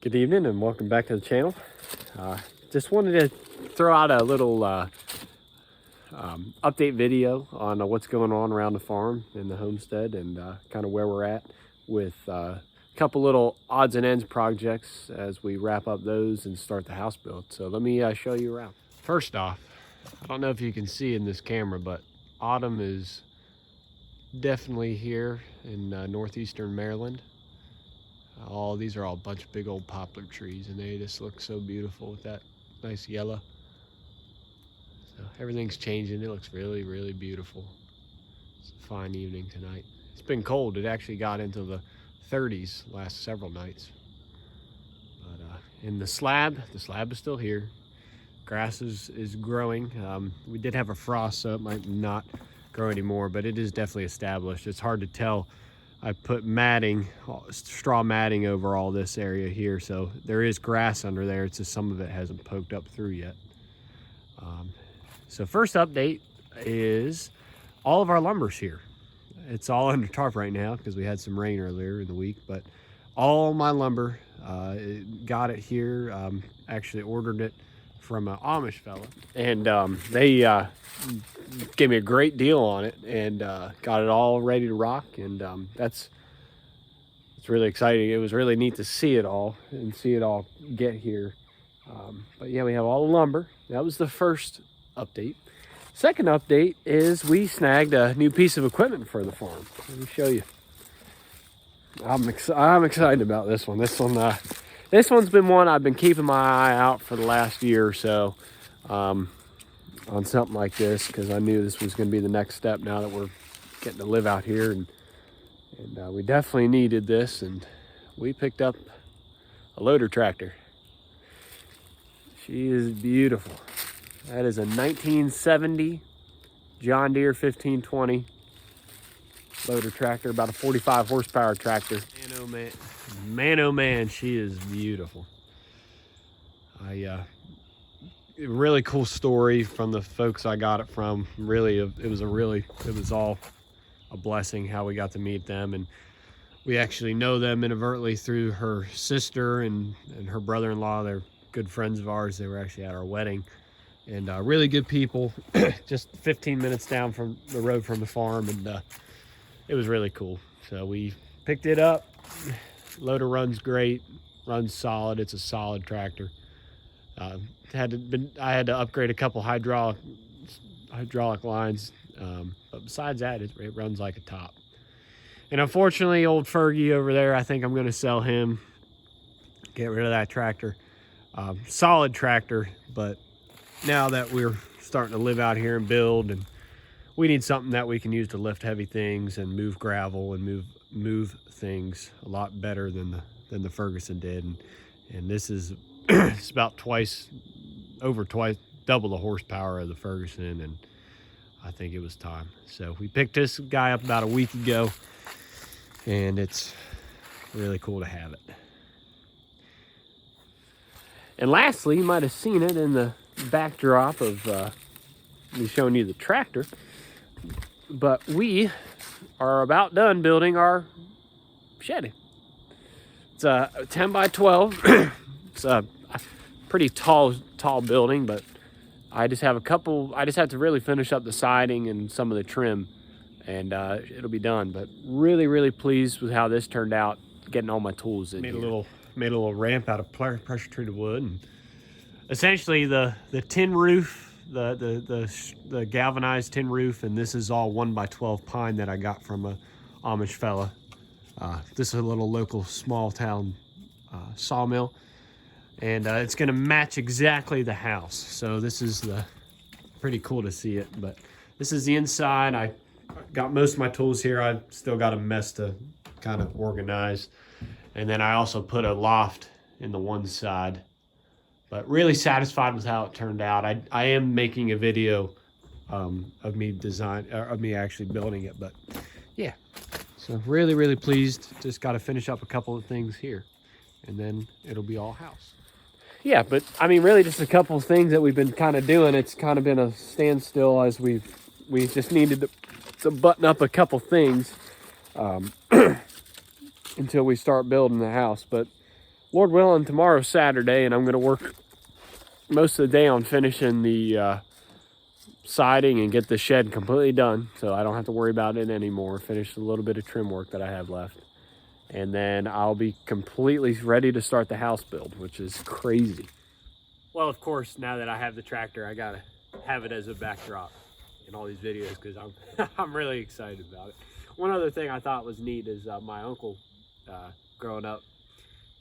Good evening and welcome back to the channel. Just wanted to throw out a little update video on what's going on around the farm and the homestead, and kind of where we're at with a couple little odds and ends projects as we wrap up those and start the house build. So let me show you around. First off, I don't know if you can see in this camera, but autumn is definitely here in northeastern Maryland. These are all a bunch of big old poplar trees, and they just look so beautiful with that nice yellow. So everything's changing. It looks really, really beautiful. It's a fine evening tonight. It's been cold. It actually got into the 30s last several nights. But in the slab is still here. Grass is growing. We did have a frost, so it might not grow anymore, but it is definitely established. It's hard to tell. I put matting, straw matting over all this area here, so there is grass under there. It's just some of it hasn't poked up through yet. So first update is all of our lumber's here. It's all under tarp right now because we had some rain earlier in the week, but all my lumber, got it here. Actually ordered it from an Amish fella, and they gave me a great deal on it, and got it all ready to rock, and it's really exciting. It was really neat to see it all get here. But yeah, we have all the lumber. That was the first update. Second update is we snagged a new piece of equipment for the farm. Let me show you. I'm excited about this one. This one's been one I've been keeping my eye out for the last year or so on something like this, because I knew this was going to be the next step now that we're getting to live out here, and we definitely needed this, and we picked up a loader tractor. She is beautiful. That is a 1970 John Deere 1520 loader tractor, about a 45 horsepower tractor. Man, oh man, she is beautiful. Really cool story from the folks I got it from. Really, it was all a blessing how we got to meet them, and we actually know them inadvertently through her sister and her brother-in-law. They're good friends of ours. They were actually at our wedding, and really good people. Just 15 minutes down from the road from the farm, and it was really cool. So we picked it up. Loader runs great, runs solid. It's a solid tractor. I had to upgrade a couple hydraulic lines, but besides that, it runs like a top. And unfortunately, old Fergie over there, I think I'm going to sell him, get rid of that tractor. Solid tractor, but now that we're starting to live out here and build, and we need something that we can use to lift heavy things and move gravel and move things a lot better than the Ferguson did, and this is it's about double the horsepower of the Ferguson, and I think it was time. So we picked this guy up about a week ago, and it's really cool to have it. And lastly, you might have seen it in the backdrop of me showing you the tractor, but we are about done building our shed. It's a 10 by 12. It's a pretty tall building, but I just have to really finish up the siding and some of the trim, and it'll be done. But really, really pleased with how this turned out, getting all my tools in. Made a little ramp out of pressure treated wood, and essentially the tin roof, the galvanized tin roof, and this is all 1 by 12 pine that I got from a Amish fella. This is a little local small town sawmill, and it's going to match exactly the house. So this is pretty cool to see it. But this is the inside. I got most of my tools here. I've still got a mess to kind of organize, and then I also put a loft in the one side. But really satisfied with how it turned out. I am making a video of me actually building it, but yeah. So really, really pleased. Just got to finish up a couple of things here, and then it'll be all house. Yeah, but I mean, really just a couple of things that we've been kind of doing. It's kind of been a standstill as we just needed to button up a couple things until we start building the house. But Lord willing, tomorrow's Saturday, and I'm going to work most of the day on finishing the siding and get the shed completely done, so I don't have to worry about it anymore. Finish a little bit of trim work that I have left, and then I'll be completely ready to start the house build, which is crazy. Well, of course, now that I have the tractor, I gotta have it as a backdrop in all these videos because I'm really excited about it. One other thing I thought was neat is my uncle, growing up,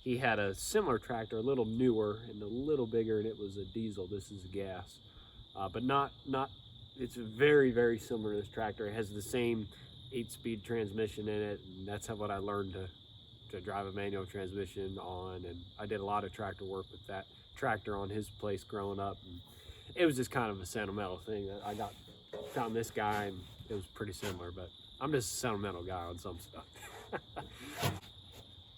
he had a similar tractor, a little newer and a little bigger, and it was a diesel. This is gas, but not. It's very, very similar to this tractor. It has the same 8-speed transmission in it, and that's what I learned to drive a manual transmission on. And I did a lot of tractor work with that tractor on his place growing up. And it was just kind of a sentimental thing. I found this guy, and it was pretty similar, but I'm just a sentimental guy on some stuff.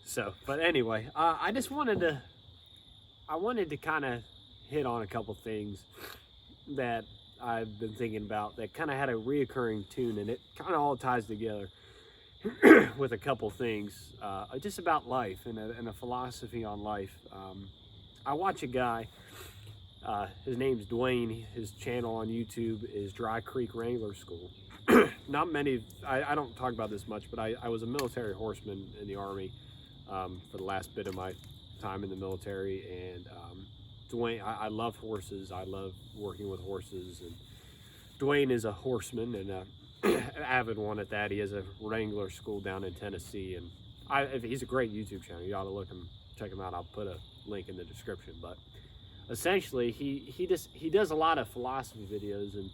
So, but anyway, I wanted to kind of hit on a couple things that I've been thinking about that kind of had a reoccurring tune, and it kind of all ties together with a couple things just about life and a philosophy on life. I watch a guy, his name's Dwayne. His channel on YouTube is Dry Creek Wrangler School. Not many, I don't talk about this much, but I was a military horseman in the Army for the last bit of my time in the military. And Dwayne, I love horses. I love working with horses. And Dwayne is a horseman and an avid one at that. He has a Wrangler school down in Tennessee. And he's a great YouTube channel. You ought to check him out. I'll put a link in the description. But essentially, he does a lot of philosophy videos, and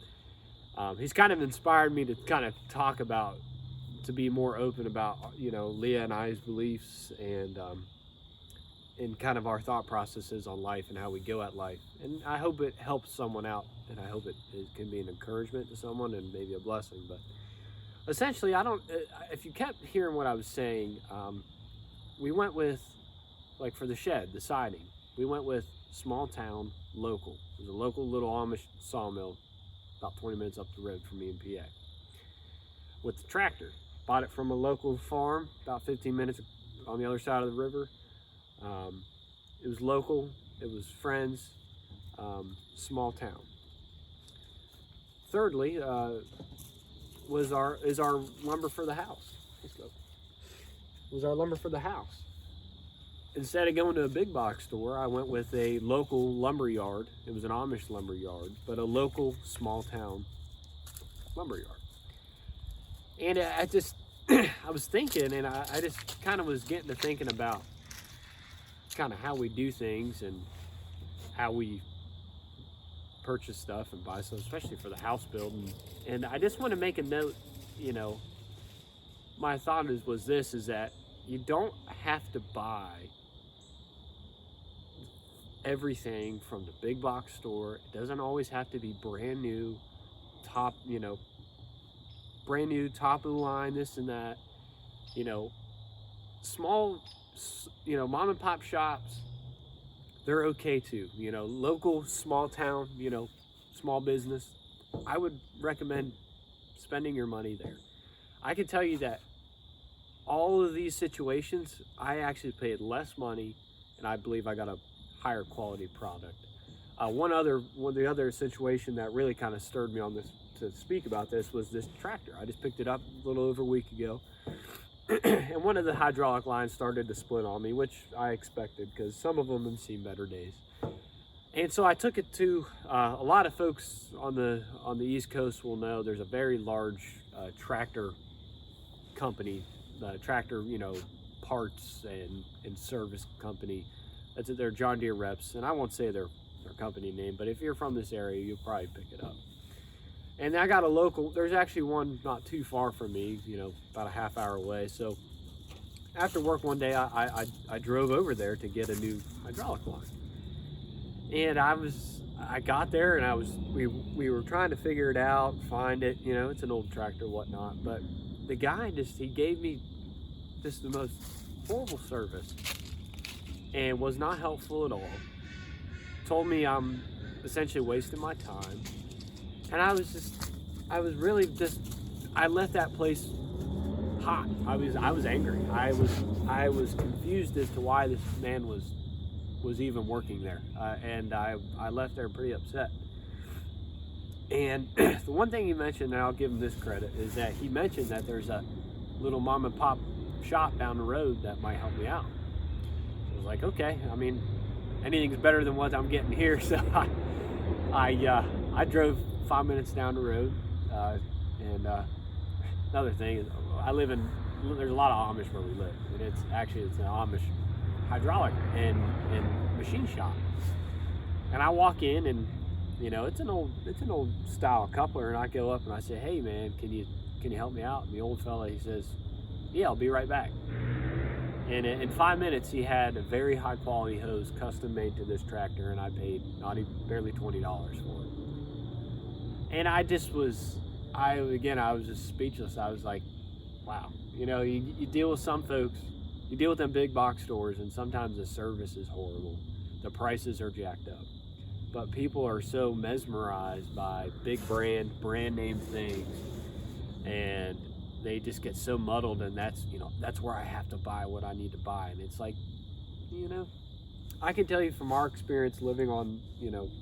he's kind of inspired me to kind of talk about, to be more open about, Leah and I's beliefs and kind of our thought processes on life and how we go at life. And I hope it helps someone out, and I hope it can be an encouragement to someone and maybe a blessing. But essentially, if you kept hearing what I was saying, we went with, like for the shed, the siding, we went with small town, local. There's a local little Amish sawmill about 20 minutes up the road from me in PA. With the tractor, bought it from a local farm about 15 minutes on the other side of the river. It was local, it was friends, small town. Thirdly, is our lumber for the house. Was our lumber for the house. Instead of going to a big box store, I went with a local lumber yard. It was an Amish lumber yard, but a local small town lumber yard. And I was thinking, and I just kind of was getting to thinking about kind of how we do things and how we purchase stuff and buy stuff, especially for the house build. And I just want to make a note, my thought is that you don't have to buy everything from the big box store. It doesn't always have to be brand new, top of the line, this and that. Small, mom and pop shops, they're okay too. Local, small town, small business. I would recommend spending your money there. I can tell you that all of these situations, I actually paid less money, and I believe I got a higher quality product. One of the other situation that really kind of stirred me on this to speak about this was this tractor. I just picked it up a little over a week ago, and one of the hydraulic lines started to split on me, which I expected because some of them have seen better days. And so I took it to a lot of folks on the East Coast will know there's a very large tractor company, tractor parts and service company. They're John Deere reps, and I won't say their company name, but if you're from this area, you'll probably pick it up. And I got a local, there's actually one not too far from me, about a half hour away. So after work one day, I drove over there to get a new hydraulic line. And I got there and we were trying to figure it out, find it, it's an old tractor, whatnot. But the guy he gave me just the most horrible service and was not helpful at all. Told me I'm essentially wasting my time. And I left that place hot. I was angry. I was confused as to why this man was even working there, and I left there pretty upset. And the one thing he mentioned, and I'll give him this credit, is that he mentioned that there's a little mom and pop shop down the road that might help me out. So I was like, okay. I mean, anything's better than what I'm getting here. So I drove 5 minutes down the road. And another thing is, there's a lot of Amish where we live, and it's an Amish hydraulic and machine shop. And I walk in, and it's an old style coupler, and I go up and I say, hey man, can you help me out? And the old fella, he says, yeah, I'll be right back. And in 5 minutes, he had a very high quality hose custom made to this tractor, and I paid barely $20 for it. And I was just speechless. I was like, wow. You deal with some folks, you deal with them big box stores, and sometimes the service is horrible. The prices are jacked up. But people are so mesmerized by big brand name things, and they just get so muddled, and that's where I have to buy what I need to buy. And it's like, I can tell you from our experience living on,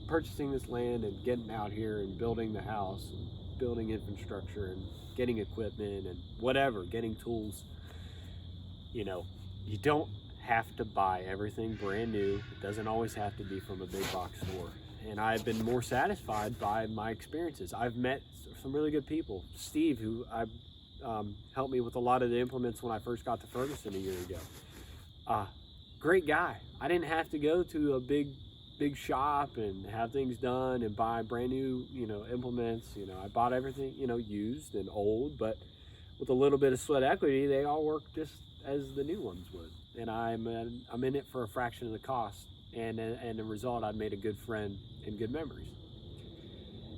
purchasing this land and getting out here and building the house and building infrastructure and getting equipment and whatever, getting tools, you don't have to buy everything brand new. It doesn't always have to be from a big box store. And I've been more satisfied by my experiences. I've met some really good people. Steve, who helped me with a lot of the implements when I first got to Ferguson a year ago. Great guy. I didn't have to go to a big shop and have things done and buy brand new, implements. I bought everything, used and old, but with a little bit of sweat equity, they all work just as the new ones would. And I'm in it for a fraction of the cost. And the result, I've made a good friend and good memories.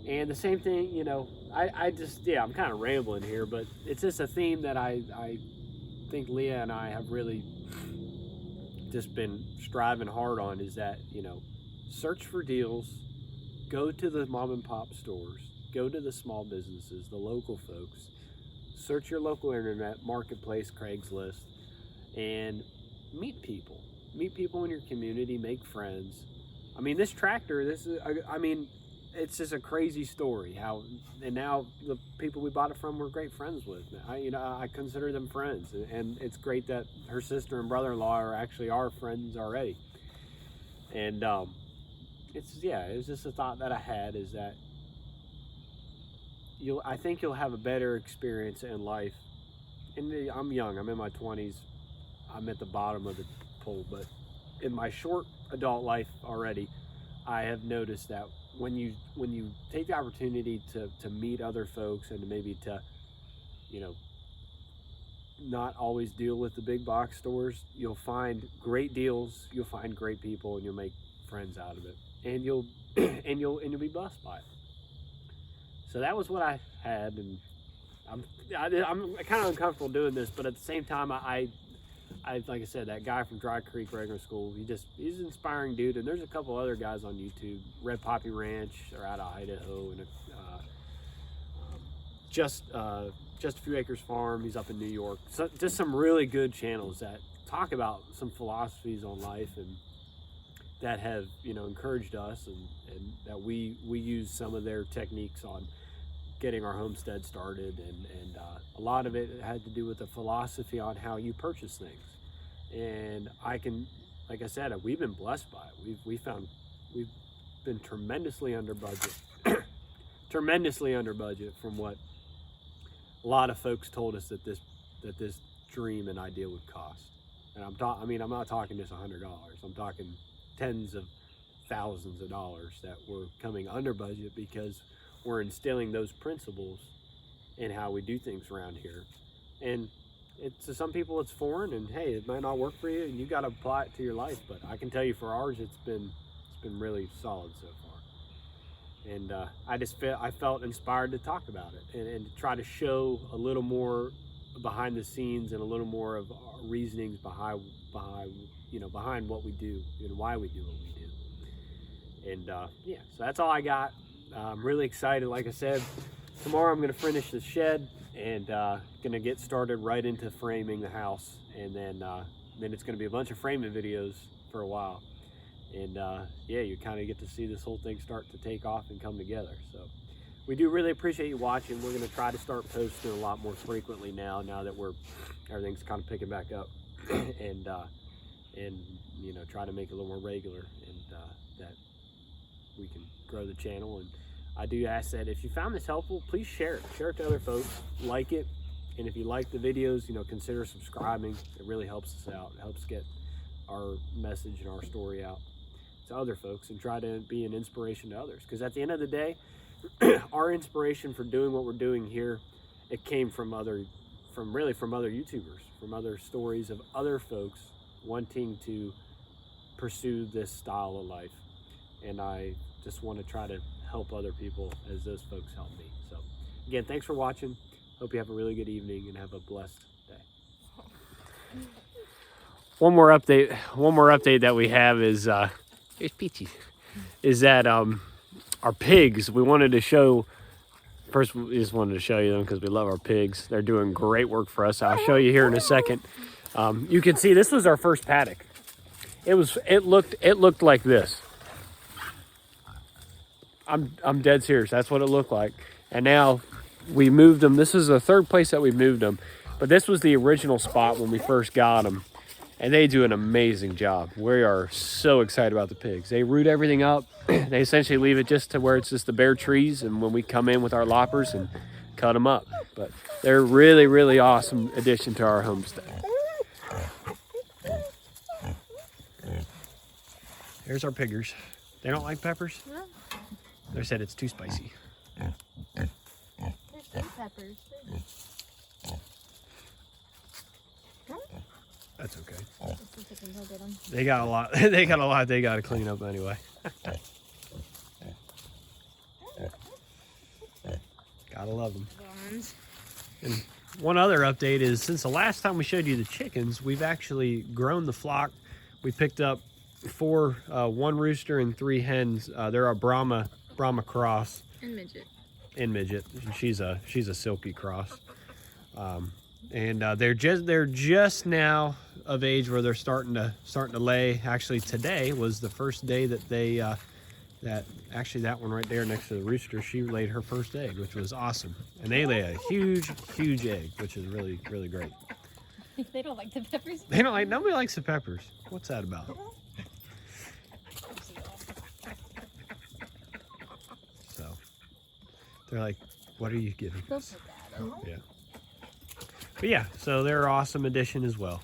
And the same thing, I'm kind of rambling here, but it's just a theme that I think Leah and I have really just been striving hard on, is that, search for deals, go to the mom and pop stores, go to the small businesses, the local folks, search your local internet, marketplace, Craigslist, and meet people. Meet people in your community, make friends. I mean, this tractor, it's just a crazy story and now the people we bought it from we're great friends with. I consider them friends, and it's great that her sister and brother-in-law are actually our friends already. And it was just a thought that I had, is that I think you'll have a better experience in life. And I'm young, I'm in my 20s, I'm at the bottom of the pool, but in my short adult life already, I have noticed that when you take the opportunity to meet other folks and maybe to not always deal with the big box stores, you'll find great deals, you'll find great people, and you'll make friends out of it, and you'll be blessed by it. So that was what I had, and I'm kind of uncomfortable doing this, but at the same time, I like I said, that guy from Dry Creek Regular School, he's an inspiring dude. And there's a couple other guys on YouTube. Red Poppy Ranch, they're out of Idaho, and just a few acres farm, he's up in New York. So just some really good channels that talk about some philosophies on life, and that have encouraged us, and that we use some of their techniques on getting our homestead started, and a lot of it had to do with the philosophy on how you purchase things. And like I said, we've been blessed by it. We've been tremendously under budget, from what a lot of folks told us that this dream and idea would cost. And I'm not talking just $100. I'm talking tens of thousands of dollars that were coming under budget, because we're instilling those principles in how we do things around here. And to some people it's foreign, and hey, it might not work for you, and you got to apply it to your life. But I can tell you, for ours, it's been really solid so far. And I felt inspired to talk about it, and to try to show a little more behind the scenes, and a little more of our reasonings behind what we do and why we do what we do. And so that's all I got. I'm really excited. Like I said, tomorrow I'm going to finish the shed and going to get started right into framing the house, and then it's going to be a bunch of framing videos for a while. And yeah, you kind of get to see this whole thing start to take off and come together. So we do really appreciate you watching. We're going to try to start posting a lot more frequently now that everything's kind of picking back up, and you know, try to make it a little more regular, and that we can grow the channel. And I do ask that if you found this helpful, please share it to other folks, like it, and if you like the videos, you know, consider subscribing. It really helps us out. It helps get our message and our story out to other folks, and try to be an inspiration to others. Because at the end of the day, our inspiration for doing what we're doing here, it came from other YouTubers, from other stories of other folks wanting to pursue this style of life. And I just want to try to help other people as those folks help me. So again, thanks for watching. Hope you have a really good evening and have a blessed day. One more update that we have is here's Peachy, is that our pigs, we wanted to show, first we just wanted to show you them because we love our pigs. They're doing great work for us. I'll show you here in a second. You can see this was our first paddock. It looked like this. I'm dead serious. That's what it looked like. And now we moved them. This is the third place that we moved them, but this was the original spot when we first got them, and they do an amazing job. We are so excited about the pigs. They root everything up. They essentially leave it just to where it's just the bare trees, and when we come in with our loppers and cut them up. But they're really, really awesome addition to our homestead. Here's our piggers. They don't like peppers? No. They said it's too spicy. There's no peppers. That's okay. They got a lot. They got a lot they got to clean up anyway. Gotta love them. And one other update is, since the last time we showed you the chickens, we've actually grown the flock. We picked up one rooster and 3 hens. They're a Brahma cross. And midget. And she's a silky cross. And they're just now of age where they're starting to lay. Actually, today was the first day that they that one right there next to the rooster, she laid her first egg, which was awesome. And they lay a huge egg, which is really, really great. They don't like the peppers. Nobody likes the peppers. What's that about? So they're like, what are you giving us? Yeah. But yeah, so they're an awesome addition as well.